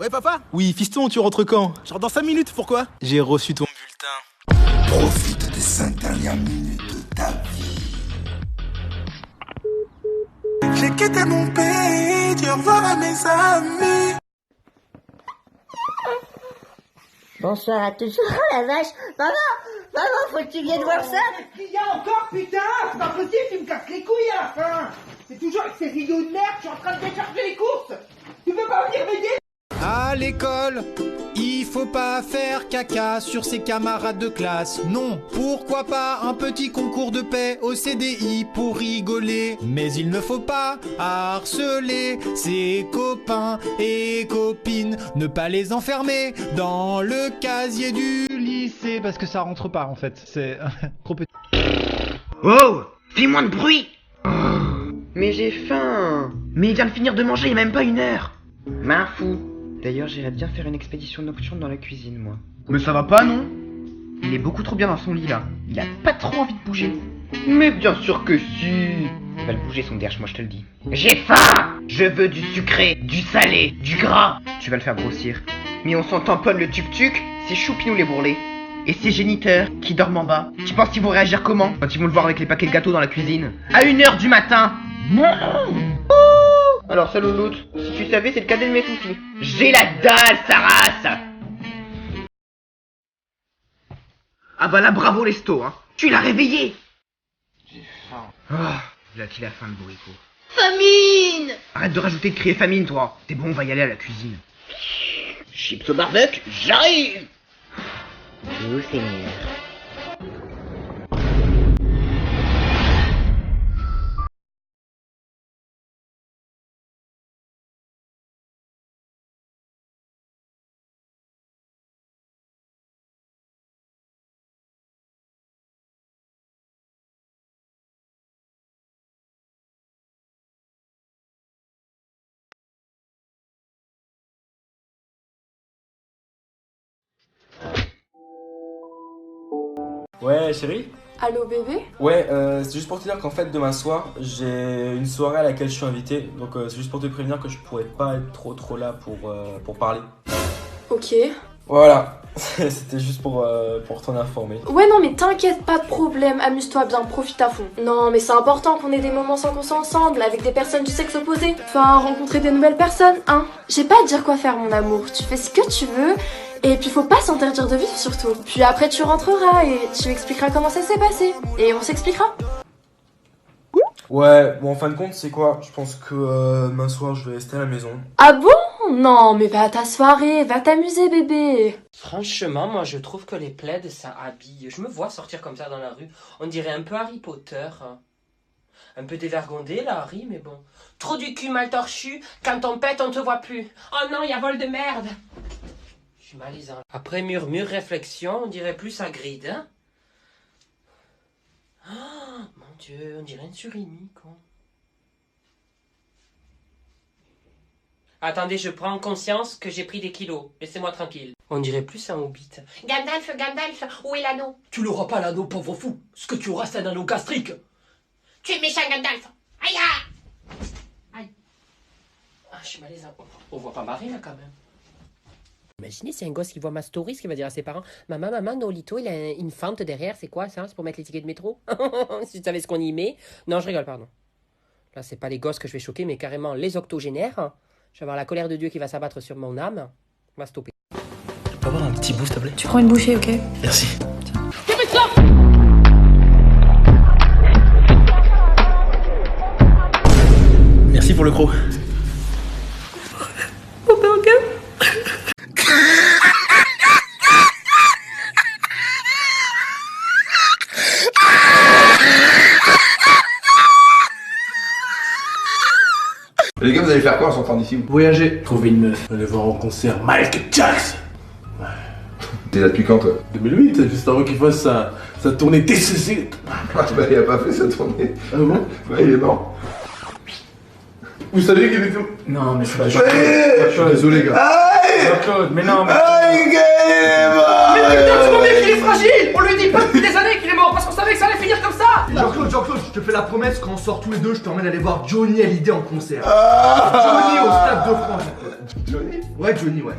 Ouais papa? Oui, fiston, tu rentres quand? Genre dans 5 minutes, pourquoi? J'ai reçu ton bulletin. Profite des 5 dernières minutes de ta vie. J'ai quitté mon pays, dis au revoir à mes amis. Bonsoir à tous. Oh la vache. Maman, faut que tu viennes voir ça. Qu'est-ce qu'il y a encore, putain? C'est pas possible, tu me casses les couilles à la fin. C'est toujours avec ces vidéos de merde, je suis en train de décharger les courses. Tu peux pas venir m'aider? À l'école, il faut pas faire caca sur ses camarades de classe. Non, pourquoi pas un petit concours de paix au CDI pour rigoler. Mais il ne faut pas harceler ses copains et copines. Ne pas les enfermer dans le casier du lycée. Parce que ça rentre pas en fait, c'est trop petit. Oh, fais moins de bruit. Mais j'ai faim. Mais il vient de finir de manger il y a même pas une heure. M'en fous. D'ailleurs, j'irais bien faire une expédition nocturne dans la cuisine, moi. Mais ça va pas, non? Il est beaucoup trop bien dans son lit, là. Il a pas trop envie de bouger. Mais bien sûr que si. Il va le bouger, son derche, moi je te le dis. J'ai faim. Je veux du sucré, du salé, du gras. Tu vas le faire grossir. Mais on s'en tamponne le tuk-tuk, c'est Choupinou les bourrelets. Et ces géniteurs qui dorment en bas, tu penses qu'ils vont réagir comment quand ils vont le voir avec les paquets de gâteaux dans la cuisine? À 1h du matin. Alors ça louloute, si tu savais, c'est le cadet de mes soucis. J'ai la dalle, sa race. Ah bah là, bravo Lesto, hein. Tu l'as réveillé. J'ai faim. Ah, là qu'il a faim le bourricot. Famine. Arrête de rajouter de crier famine, toi. T'es bon, on va y aller à la cuisine. Chips au barbecue, j'arrive. Oh Seigneur. Ouais, chérie? Allô bébé? Ouais, c'est juste pour te dire qu'en fait, demain soir, j'ai une soirée à laquelle je suis invité. Donc, c'est juste pour te prévenir que je pourrais pas être trop là pour parler. Ok. Voilà, c'était juste pour t'en informer. Ouais non mais t'inquiète, pas de problème, amuse-toi bien, profite à fond. Non mais c'est important qu'on ait des moments sans qu'on soit ensemble, avec des personnes du sexe opposé. Enfin, rencontrer des nouvelles personnes, hein. J'ai pas à te dire quoi faire mon amour, tu fais ce que tu veux. Et puis faut pas s'interdire de vivre surtout. Puis après tu rentreras et tu expliqueras comment ça s'est passé. Et on s'expliquera. Ouais, bon, en fin de compte, c'est quoi? Je pense que demain soir, je vais rester à la maison. Ah bon? Non mais va à ta soirée, va t'amuser bébé. Franchement, moi je trouve que les plaids ça habille. Je me vois sortir comme ça dans la rue. On dirait un peu Harry Potter. Un peu dévergondé là, Harry, mais bon. Trop du cul mal torchu, quand on pète on te voit plus. Oh non, y a vol de merde. Je suis malaisant. Après murmure, réflexion, on dirait plus Hagrid, hein. Oh, mon Dieu, on dirait une surimi, quoi. Attendez, je prends conscience que j'ai pris des kilos. Laissez-moi tranquille. On dirait plus un hobbit. Gandalf, où est l'anneau? Tu n'auras pas l'anneau, pauvre fou. Ce que tu auras, c'est un anneau gastrique. Tu es méchant, Gandalf. Aïe, aïe. Ah, je suis malaisant. On voit pas Marie, là, quand même. Imaginez si un gosse qui voit ma story, ce qu'il va dire à ses parents. Maman, Nolito, il a une fente derrière, c'est quoi ça? C'est pour mettre les tickets de métro? Si tu savais ce qu'on y met. Non, je rigole, pardon. Là, c'est pas les gosses que je vais choquer, mais carrément les octogénaires. Je vais avoir la colère de Dieu qui va s'abattre sur mon âme. On va stopper. Tu peux avoir un petit bout, s'il te plaît? Tu prends une bouchée, ok? Merci. Merci pour le croc. Les gars, vous allez faire quoi en sortant d'ici? Voyager, trouver une meuf, aller voir en concert Michael Jackson. T'es là depuis quand, toi? 2008, juste avant qu'il fasse sa tournée TCC. Ah bah, il a pas fait sa tournée. Ah bon? Ouais, il est mort. Vous saviez qu'il était... Non mais c'est pas... Je suis désolé, gars. Jean-Claude, mais non mais... Il est mort. Mais putain, tu m'en dis qu'il est fragile. On lui dit pas depuis des années qu'il est mort parce qu'on savait que ça allait finir comme ça. Jean-Claude, je te fais la promesse, quand on sort tous les deux, je t'emmène aller voir Johnny Hallyday en concert. Johnny au Stade de France. Johnny? Ouais, Johnny, ouais.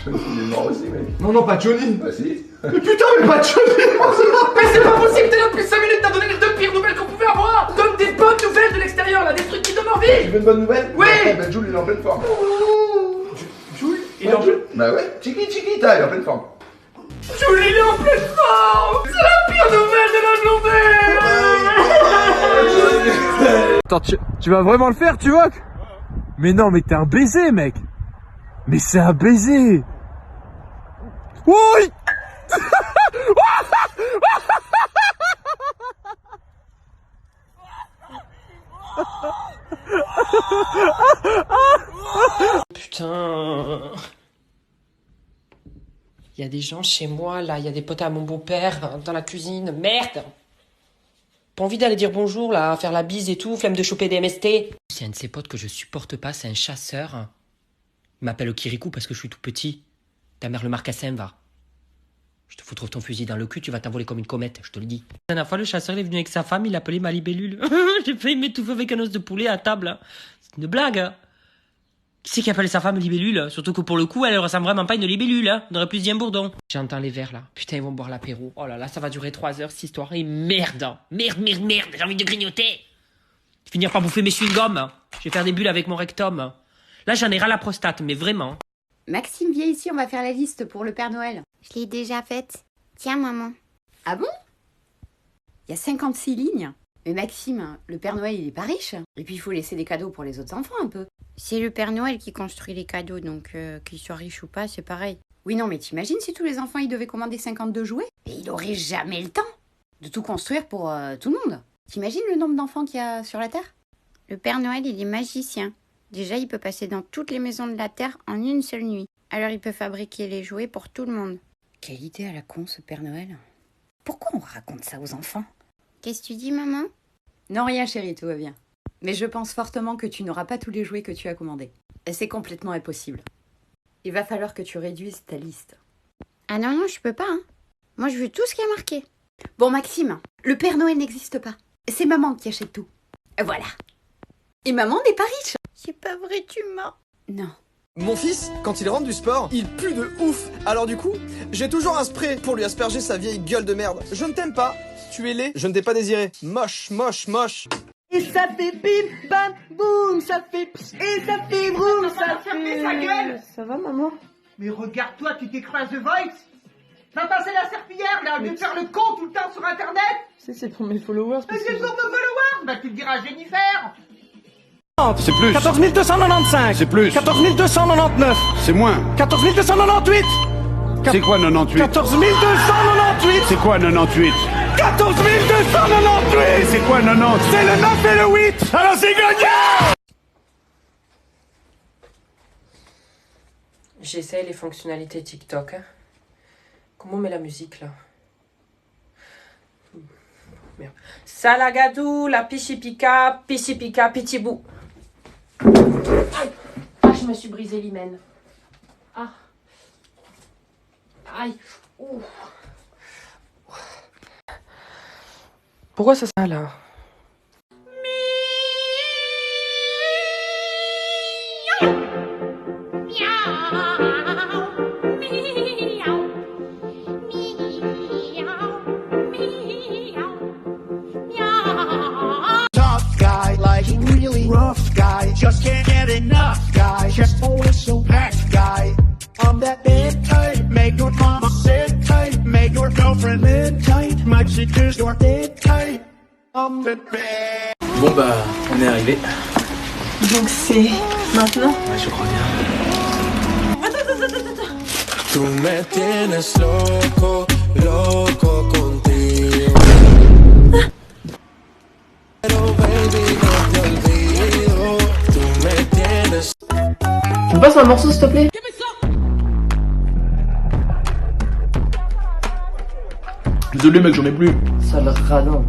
Johnny, il est mort aussi, mec. Non, non, pas Johnny. Bah si. Mais putain, mais pas Johnny. Mais c'est pas possible, t'es là depuis 5 minutes, t'as donné les 2 pires nouvelles qu'on pouvait avoir. Donne des bonnes nouvelles de l'extérieur, là, des trucs qui donnent Tu envie. veux une bonne nouvelle? Oui. Bah Jules, il est en pleine forme. Jules, Il est en pleine... Bah ouais, Chiquita, il est en pleine forme. Jules, il est en pleine forme. C'est la pire nouvelle de la journée. Attends, tu vas vraiment le faire, tu vois? Mais non, mais t'es un baiser, mec. Mais c'est un baiser. Oui. Putain. Il y a des gens chez moi, là. Il y a des potes à mon beau-père dans la cuisine. Merde. Pas envie d'aller dire bonjour, là, faire la bise et tout, flemme de choper des MST. C'est un de ces potes que je supporte pas, c'est un chasseur. Il m'appelle Kirikou parce que je suis tout petit. Ta mère le marcassin, va. Je te foutre ton fusil dans le cul, tu vas t'envoler comme une comète, je te le dis. La dernière fois, le chasseur il est venu avec sa femme, il l'appelait ma libellule. J'ai failli m'étouffer avec un os de poulet à table. C'est une blague. Hein. Qui c'est qui appelle sa femme libellule? Surtout que pour le coup, elle ressemble vraiment pas à une libellule. Hein. On aurait plus dit un bourdon. J'entends les verres là. Putain, ils vont boire l'apéro. Oh là là, ça va durer 3 heures cette histoire. Et merde. Merde, j'ai envie de grignoter. Finir par bouffer mes chewing-gums. Je vais faire des bulles avec mon rectum. Là, j'en ai ras la prostate, mais vraiment. Maxime, viens ici, on va faire la liste pour le Père Noël. Je l'ai déjà faite. Tiens, maman. Ah bon? Il y a 56 lignes. Mais Maxime, le Père Noël, il est pas riche. Et puis, il faut laisser des cadeaux pour les autres enfants, un peu. C'est le Père Noël qui construit les cadeaux, donc qu'il soit riche ou pas, c'est pareil. Oui, non, mais t'imagines si tous les enfants, ils devaient commander 52 jouets? Et il aurait jamais le temps de tout construire pour tout le monde. T'imagines le nombre d'enfants qu'il y a sur la Terre? Le Père Noël, il est magicien. Déjà, il peut passer dans toutes les maisons de la Terre en une seule nuit. Alors, il peut fabriquer les jouets pour tout le monde. Quelle idée à la con, ce Père Noël. Pourquoi on raconte ça aux enfants? Qu'est-ce que tu dis, maman? Non, rien, chérie, tout va bien. Mais je pense fortement que tu n'auras pas tous les jouets que tu as commandés. Et c'est complètement impossible. Il va falloir que tu réduises ta liste. Ah non, non, je peux pas, hein. Moi, je veux tout ce qui est marqué. Bon, Maxime, le Père Noël n'existe pas. C'est maman qui achète tout. Voilà. Et maman n'est pas riche. C'est pas vrai, tu mens. Non. Mon fils, quand il rentre du sport, il pue de ouf. Alors du coup, j'ai toujours un spray pour lui asperger sa vieille gueule de merde. Je ne t'aime pas, tu es laid, je ne t'ai pas désiré. Moche, moche, moche. Et ça fait bim, bam, boum, ça fait pss, et ça fait boum, ça fait... sa gueule. Ça va, maman? Mais regarde-toi, tu t'écrases The Voice. Va passer la serpillière, là, au lieu de faire le con tout le temps sur Internet. C'est pour mes followers. Mais c'est pour mes followers. Bah tu le diras à Jennifer. C'est plus. 14 295. C'est plus. 14 299. C'est moins. 14 298. C'est quoi 98? 14 298. C'est quoi 98? 14 298. Et c'est quoi 90? C'est le 9 et le 8. Alors c'est gagné. J'essaye les fonctionnalités TikTok. Hein. Comment on met la musique là? Merde. Salagadou, la pichipika, pitibou. Aïe. Ah, je me suis brisé l'hymen. Ah. Aïe. Ouh. Pourquoi ça là? Tough guy, like really rough guy. Just can't get enough guy. Just always so packed guy. I'm that bad type. Make your mama sit tight. Make your girlfriend live tight. My sister's your dead type. I'm the bad. Bon bah, on est arrivé. Donc c'est maintenant? Ouais, je crois bien. Tú me tienes loco, loco contigo. Pero baby, no te olvido. Tú me tienes. Tu me passes un morceau s'il te plaît? Désolé mec, j'en ai plus. Sale radin.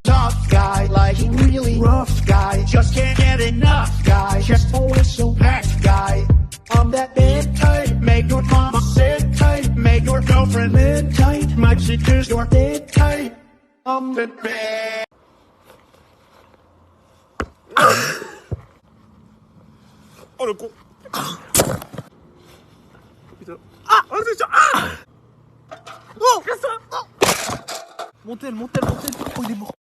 Tough guy, like really rough guy. Just can't get enough guy. Just always so packed guy. I'm that bad type. Make your mama sit tight. Make your girlfriend live tight. My sister's your dead type. I'm the bad. Oh le con. putain. Ah, oh, c'est sûr. Ah. Oh, casse-toi. Oh. Montel. Oh, il est mort.